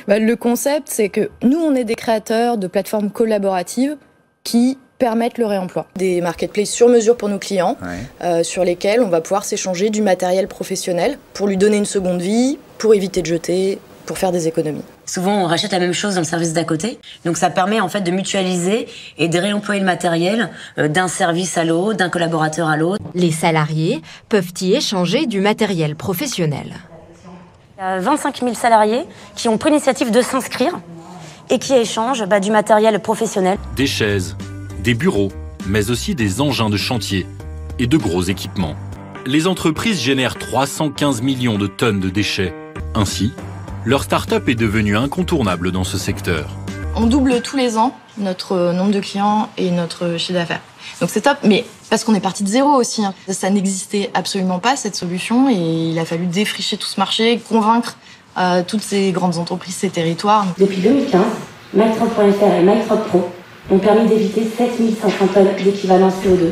Le concept, c'est que nous, on est des créateurs de plateformes collaboratives qui permettent le réemploi. Des marketplaces sur mesure pour nos clients, sur lesquels on va pouvoir s'échanger du matériel professionnel pour lui donner une seconde vie, pour éviter de jeter, pour faire des économies. Souvent, on rachète la même chose dans le service d'à côté. Donc ça permet en fait de mutualiser et de réemployer le matériel d'un service à l'autre, d'un collaborateur à l'autre. Les salariés peuvent y échanger du matériel professionnel. Il y a 25 000 salariés qui ont pris l'initiative de s'inscrire et qui échangent du matériel professionnel. Des chaises, des bureaux, mais aussi des engins de chantier et de gros équipements. Les entreprises génèrent 315 millions de tonnes de déchets. Ainsi, leur start-up est devenue incontournable dans ce secteur. On double tous les ans notre nombre de clients et notre chiffre d'affaires. Donc c'est top, mais parce qu'on est parti de zéro aussi. Ça n'existait absolument pas, cette solution, et il a fallu défricher tout ce marché, convaincre toutes ces grandes entreprises, ces territoires. Depuis 2015, MyTruck.fr et MyTruck Pro ont permis d'éviter 7500 tonnes d'équivalent CO2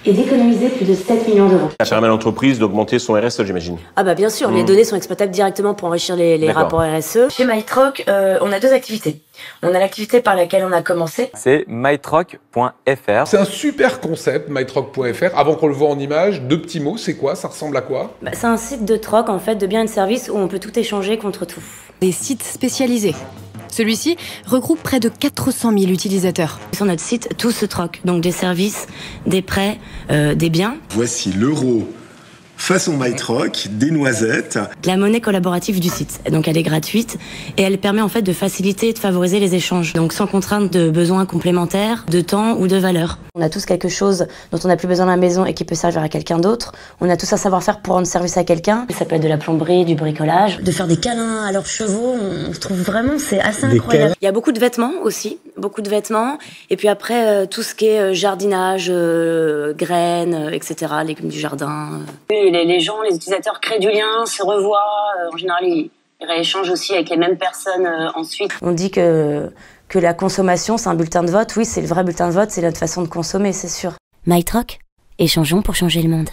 et d'économiser plus de 7 millions d'euros. Ça permet à l'entreprise d'augmenter son RSE, j'imagine. Bien sûr, les données sont exploitables directement pour enrichir les rapports RSE. Chez MyTruck, on a deux activités. On a l'activité par laquelle on a commencé. C'est mytruck.fr. C'est un super concept, mytruck.fr. Avant qu'on le voit en image, deux petits mots, c'est quoi? Ça ressemble à quoi? C'est un site de troc, en fait, de biens et de services où on peut tout échanger contre tout. Des sites spécialisés. Celui-ci regroupe près de 400 000 utilisateurs. Sur notre site, tout se troque. Donc des services, des prêts, des biens. Voici l'euro façon MyTruck, des noisettes. La monnaie collaborative du site. Donc elle est gratuite et elle permet en fait de faciliter et de favoriser les échanges. Donc sans contrainte de besoins complémentaires, de temps ou de valeur. On a tous quelque chose dont on n'a plus besoin à la maison et qui peut servir à quelqu'un d'autre. On a tous un savoir-faire pour rendre service à quelqu'un. Ça peut être de la plomberie, du bricolage, de faire des câlins à leurs chevaux. On trouve vraiment c'est assez incroyable. Il y a beaucoup de vêtements aussi, beaucoup de vêtements. Et puis après tout ce qui est jardinage, graines, etc., légumes du jardin. Les gens, les utilisateurs créent du lien, se revoient. En général, ils rééchangent aussi avec les mêmes personnes ensuite. On dit que la consommation, c'est un bulletin de vote. Oui, c'est le vrai bulletin de vote, c'est notre façon de consommer, c'est sûr. MyTruck, échangeons pour changer le monde.